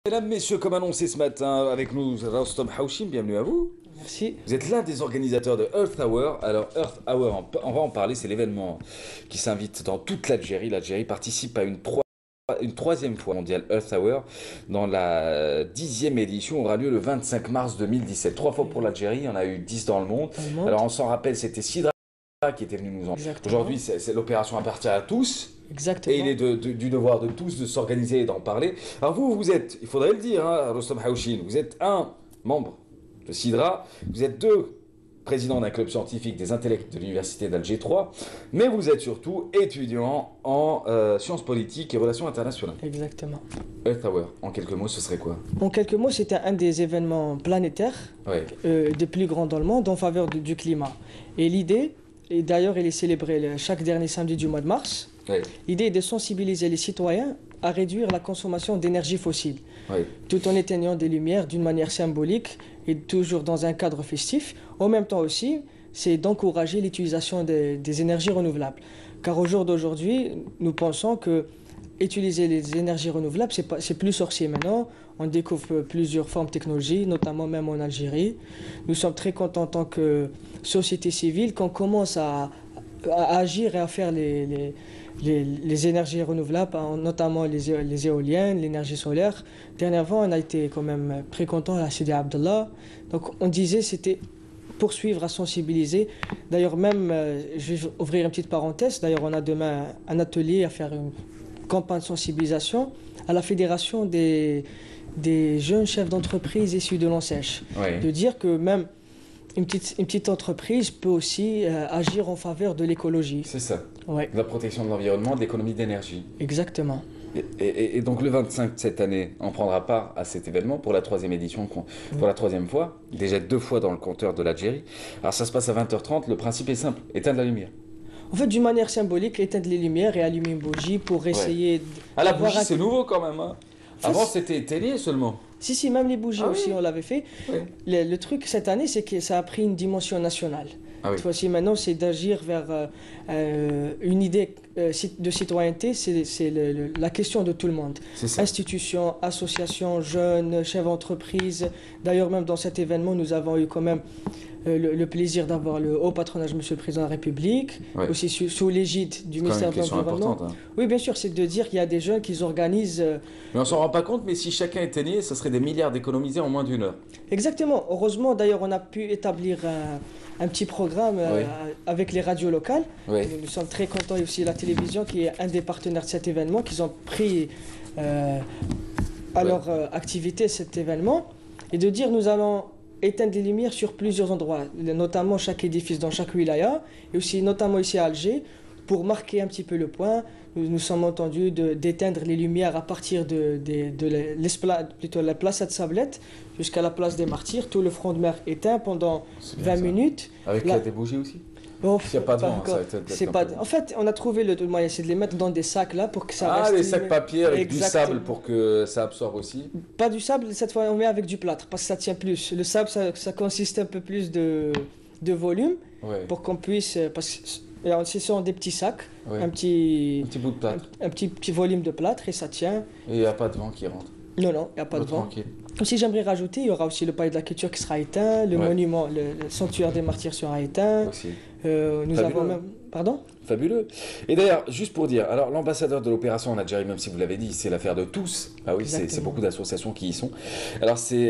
Mesdames, messieurs, comme annoncé ce matin, avec nous Rostom Haushim, bienvenue à vous. Merci. Vous êtes l'un des organisateurs de Earth Hour. Alors Earth Hour, on va en parler, c'est l'événement qui s'invite dans toute l'Algérie. L'Algérie participe à une troisième fois mondiale Earth Hour. Dans la 10e édition, aura lieu le 25 mars 2017. 3 fois pour l'Algérie, il y en a eu 10 dans le monde. Alors on s'en rappelle, c'était Sidra qui était venu nous en... Aujourd'hui, l'opération appartient à tous. Exactement. Et il est du devoir de tous de s'organiser et d'en parler. Alors vous êtes, il faudrait le dire, hein, Rostom Haushim, vous êtes un membre de Sidra, vous êtes deux présidents d'un club scientifique des intellects de l'université d'Alger 3, mais vous êtes surtout étudiant en sciences politiques et relations internationales. Exactement. Earth Hour, en quelques mots, ce serait quoi? En quelques mots, c'était un des événements planétaires des plus grands dans le monde en faveur du climat. Et l'idée, et d'ailleurs elle est célébrée chaque dernier samedi du mois de mars, l'idée est de sensibiliser les citoyens à réduire la consommation d'énergie fossile, tout en éteignant des lumières d'une manière symbolique et toujours dans un cadre festif. En même temps aussi, c'est d'encourager l'utilisation des énergies renouvelables. Car au jour d'aujourd'hui, nous pensons que utiliser les énergies renouvelables, c'est plus sorcier maintenant. On découvre plusieurs formes de technologie, notamment même en Algérie. Nous sommes très contents en tant que société civile qu'on commence à agir et à faire les énergies renouvelables, notamment les éoliennes, l'énergie solaire. Dernièrement, on a été quand même très contents à Sidi Abdallah. Donc on disait c'était poursuivre à sensibiliser. D'ailleurs même, je vais ouvrir une petite parenthèse, d'ailleurs on a demain un atelier à faire une campagne de sensibilisation à la fédération des jeunes chefs d'entreprise issus de l'ANSEJ. De dire que même une petite entreprise peut aussi agir en faveur de l'écologie. C'est ça. De la protection de l'environnement, de l'économie d'énergie. Exactement. Et donc le 25 de cette année, on prendra part à cet événement pour la 3e édition, pour la 3e fois, déjà 2 fois dans le compteur de l'Algérie. Alors ça se passe à 20h30, le principe est simple, éteindre la lumière. En fait, d'une manière symbolique, éteindre les lumières et allumer une bougie pour essayer... Ah, la bougie, c'est nouveau quand même, hein. Avant, c'était télé seulement. Si, même les bougies aussi, on l'avait fait. Le truc cette année, c'est que ça a pris une dimension nationale. Cette fois-ci, maintenant, c'est d'agir vers une idée de citoyenneté, c'est la question de tout le monde. Institutions, associations, jeunes, chefs d'entreprise. D'ailleurs, même dans cet événement, nous avons eu quand même le plaisir d'avoir le haut patronage Monsieur le Président de la République, aussi sous l'égide du ministère de l'Environnement. Oui, bien sûr, c'est de dire qu'il y a des jeunes qui organisent... Mais on s'en rend pas compte, mais si chacun éteignait, ça serait des milliards d'économisés en moins d'1 heure. Exactement. Heureusement, d'ailleurs, on a pu établir un petit programme avec les radios locales. Nous sommes très contents, et aussi la télévision qui est un des partenaires de cet événement, qu'ils ont pris à leur activité cet événement, et de dire nous allons éteindre les lumières sur plusieurs endroits, notamment chaque édifice dans chaque wilaya, et aussi notamment ici à Alger, pour marquer un petit peu le point. Nous sommes entendus d'éteindre les lumières à partir de la place de Sablette jusqu'à la place des Martyrs, tout le front de mer éteint pendant 20 minutes. Avec des bougies aussi? S'il n'y a pas de vent, ça va être En fait, on a trouvé le moyen, c'est de les mettre dans des sacs là pour que ça reste... Ah, des sacs papier avec du sable pour que ça absorbe aussi? Pas du sable, cette fois on met avec du plâtre parce que ça tient plus. Le sable, ça consiste un peu plus de volume pour qu'on puisse... Parce que ce sont des petits sacs, un petit bout de plâtre. Un petit volume de plâtre et ça tient. Et il n'y a pas de vent qui rentre? Non, il n'y a pas de vent. Tranquille. Aussi, j'aimerais rajouter, il y aura aussi le palais de la culture qui sera éteint, le monument, le sanctuaire des martyrs sera éteint. Aussi. Nous avons même... Pardon? Fabuleux. Et d'ailleurs, juste pour dire, alors l'ambassadeur de l'opération en Algérie, même si vous l'avez dit, c'est l'affaire de tous. Ah oui, c'est beaucoup d'associations qui y sont. Alors c'est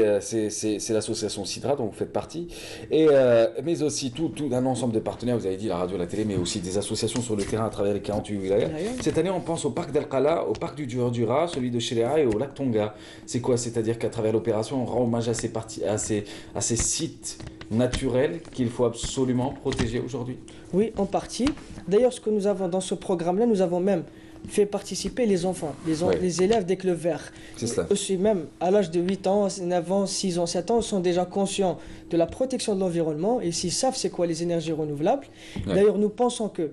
l'association Sidra dont vous faites partie, mais aussi tout un ensemble de partenaires, vous avez dit la radio, la télé, mais aussi des associations sur le terrain à travers les 48 wilayas. Cette année, on pense au parc d'Al Qala, au parc du Dura, celui de Chéléra et au lac Tonga. C'est quoi? C'est-à-dire qu'à travers l'opération, on rend hommage à ces sites naturels qu'il faut absolument protéger aujourd'hui? Oui, en partie. D'ailleurs, ce que nous avons dans ce programme-là, nous avons même fait participer les enfants, les élèves des clubs verts. C'est ça. Aussi, même à l'âge de 8 ans, 9 ans, 6 ans, 7 ans, ils sont déjà conscients de la protection de l'environnement et s'ils savent c'est quoi les énergies renouvelables. D'ailleurs, nous pensons que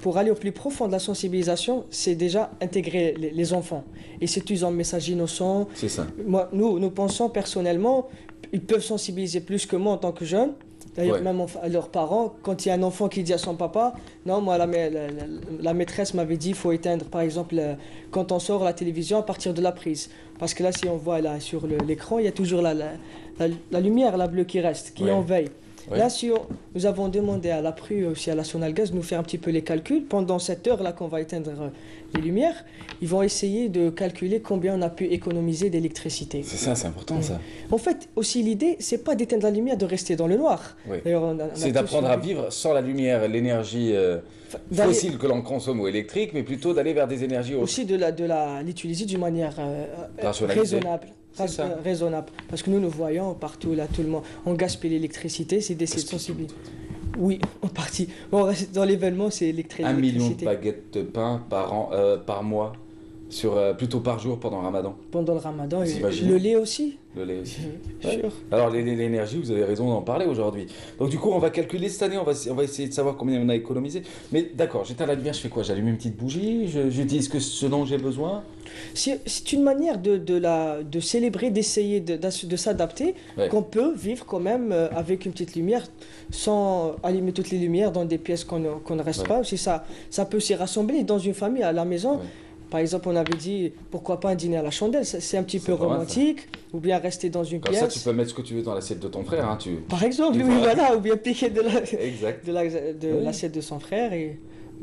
pour aller au plus profond de la sensibilisation, c'est déjà intégrer les enfants. Et c'est utilisant un message innocent. C'est ça. Nous pensons personnellement, ils peuvent sensibiliser plus que moi en tant que jeune. D'ailleurs, même à leurs parents, quand il y a un enfant qui dit à son papa, non, moi, la maîtresse m'avait dit qu'il faut éteindre, par exemple, quand on sort la télévision à partir de la prise. Parce que là, si on voit là sur l'écran, il y a toujours la lumière, la bleue qui reste, qui est en veille. Ouais. Là, nous avons demandé à la PRU, aussi à la Sonalgaz, de nous faire un petit peu les calculs. Pendant cette heure-là qu'on va éteindre les lumières, ils vont essayer de calculer combien on a pu économiser d'électricité. C'est ça, c'est important ça. En fait, aussi l'idée, c'est pas d'éteindre la lumière, de rester dans le noir. Oui. C'est d'apprendre à vivre sans la lumière, l'énergie fossile que l'on consomme ou électrique, mais plutôt d'aller vers des énergies aussi de l'utiliser d'une manière raisonnable. Raisonnable. Parce que nous voyons partout, là, tout le monde, on gaspille l'électricité, c'est d'essayer de sensibiliser. Oui, en partie. Bon, dans l'événement, c'est l'électricité. 1 million de baguettes de pain par mois, plutôt par jour pendant le Ramadan. Pendant le Ramadan, le lait aussi. Le lait aussi. Ouais. Sûr. Alors l'énergie, vous avez raison d'en parler aujourd'hui. Donc du coup, on va calculer cette année, on va essayer de savoir combien on a économisé. Mais d'accord, j'éteins la lumière, je fais quoi? J'allume une petite bougie, j'utilise ce dont j'ai besoin. C'est une manière de célébrer, d'essayer de s'adapter, qu'on peut vivre quand même avec une petite lumière, sans allumer toutes les lumières dans des pièces qu'on ne reste pas. Aussi, ça peut s'y rassembler dans une famille, à la maison. Par exemple, on avait dit, pourquoi pas un dîner à la chandelle, c'est un petit peu romantique, ou bien rester dans une pièce. Comme ça, tu peux mettre ce que tu veux dans l'assiette de ton frère. Hein, Par exemple, oui, voilà, ou bien piquer de l'assiette de son frère.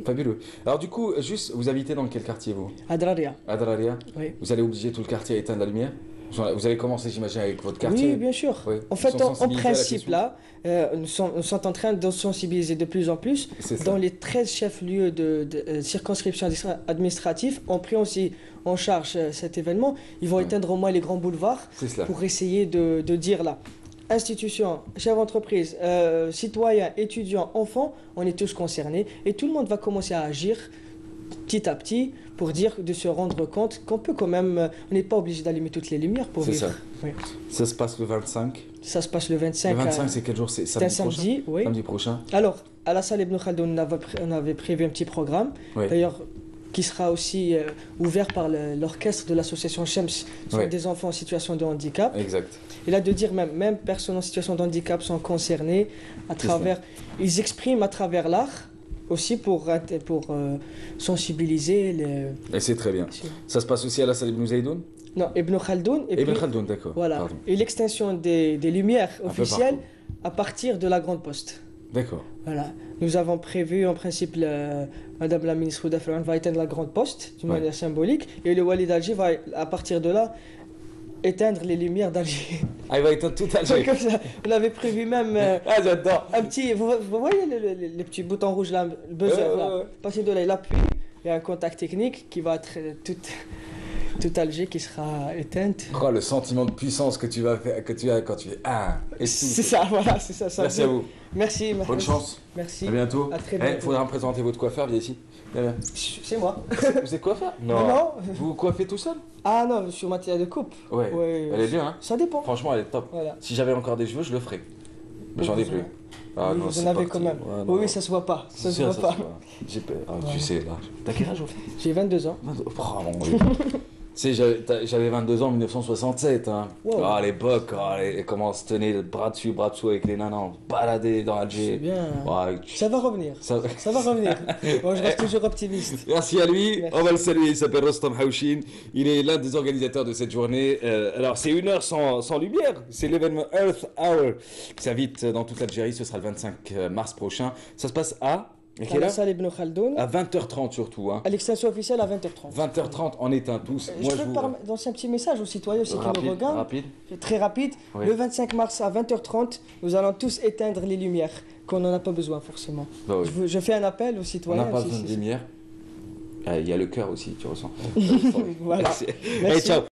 Fabuleux. Alors du coup, juste, vous habitez dans quel quartier, vous? Adraria. Adraria. Oui. Vous allez obliger tout le quartier à éteindre la lumière? Vous avez commencé, j'imagine, avec votre quartier? Oui, bien sûr. Oui. En fait, en principe, là, nous sommes en train de sensibiliser de plus en plus. Dans les 13 chefs-lieux de circonscription administrative, on prend aussi en charge cet événement. Ils vont éteindre au moins les grands boulevards pour essayer de dire là. Institutions, chefs d'entreprise, citoyens, étudiants, enfants, on est tous concernés et tout le monde va commencer à agir petit à petit pour de se rendre compte qu'on peut quand même, on n'est pas obligé d'allumer toutes les lumières pour vivre. C'est ça. Oui. Ça se passe le 25. Ça se passe le 25. Le 25, c'est quel jour? C'est samedi, oui. Samedi prochain. Alors, à la salle Ibn Khaldoun, on avait prévu un petit programme. Oui. D'ailleurs, qui sera aussi ouvert par l'orchestre de l'association Shems, sur des enfants en situation de handicap. Exact. Et là, de dire même personnes en situation de handicap sont concernées à travers... Ils expriment à travers l'art aussi pour sensibiliser Et c'est très bien. Ça se passe aussi à la salle Ibn Zaydoun? Non, Ibn Khaldoun. Ibn Khaldoun, d'accord. Voilà. Pardon. Et l'extension des lumières officielles à partir de la Grande Poste. D'accord. Voilà. Nous avons prévu, en principe, Madame la ministre Ouda Ferran va éteindre la Grande Poste, d'une manière symbolique, et le Walid Alger va, à partir de là, éteindre les lumières d'Alger. Ah, il va éteindre tout Alger. Comme ça. On avait prévu même j'adore. Un petit... Vous voyez les petits boutons rouges là, le buzzer là. À partir de là, il appuie, il y a un contact technique qui va être tout Alger qui sera éteinte. Oh, le sentiment de puissance que tu as quand tu fais c'est ça, voilà, c'est ça. Merci à vous. Merci. Bonne chance. Merci. À bientôt. À très bientôt. Il faudra me présenter votre coiffeur, viens ici. Viens. C'est moi. Vous êtes coiffeur? Non. Vous coiffez tout seul? Ah non, je suis matière de coupe. Ouais. Elle est bien, hein? Ça dépend. Franchement, elle est top. Voilà. Si j'avais encore des cheveux, je le ferais. Mais j'en ai plus. Ah, oui, non, vous en avez quand même. Oui, ça se voit pas. Ça se voit pas. J'ai peur. Tu sais, là. T'as quel âge au fait? J'ai 22 ans. Oh mon Dieu. Tu sais, j'avais 22 ans en 1967. Hein. Wow. À l'époque, comment on se tenait bras dessus, bras dessous avec les nanas, balader dans Alger. C'est bien. Ça va revenir. Ça va revenir. Bon, je reste toujours optimiste. Merci à lui. Merci. On va le saluer. Il s'appelle Rostam Haouchine. Il est l'un des organisateurs de cette journée. Alors, c'est 1 heure sans lumière. C'est l'événement Earth Hour qui s'invite dans toute l'Algérie. Ce sera le 25 mars prochain. Ça se passe à la salle Ibn Khaldoun. À 20h30 surtout. Hein. À l'extension officielle à 20h30. 20h30, on éteint tous. Je peux lancer un petit message aux citoyens aussi qui nous regardent. Rapide. Très rapide. Oui. Le 25 mars à 20h30, nous allons tous éteindre les lumières, qu'on n'en a pas besoin forcément. Bah oui. Je fais un appel aux citoyens. On n'a pas besoin de lumière. Il y a le cœur aussi, tu ressens. Voilà. Merci. Allez, ciao.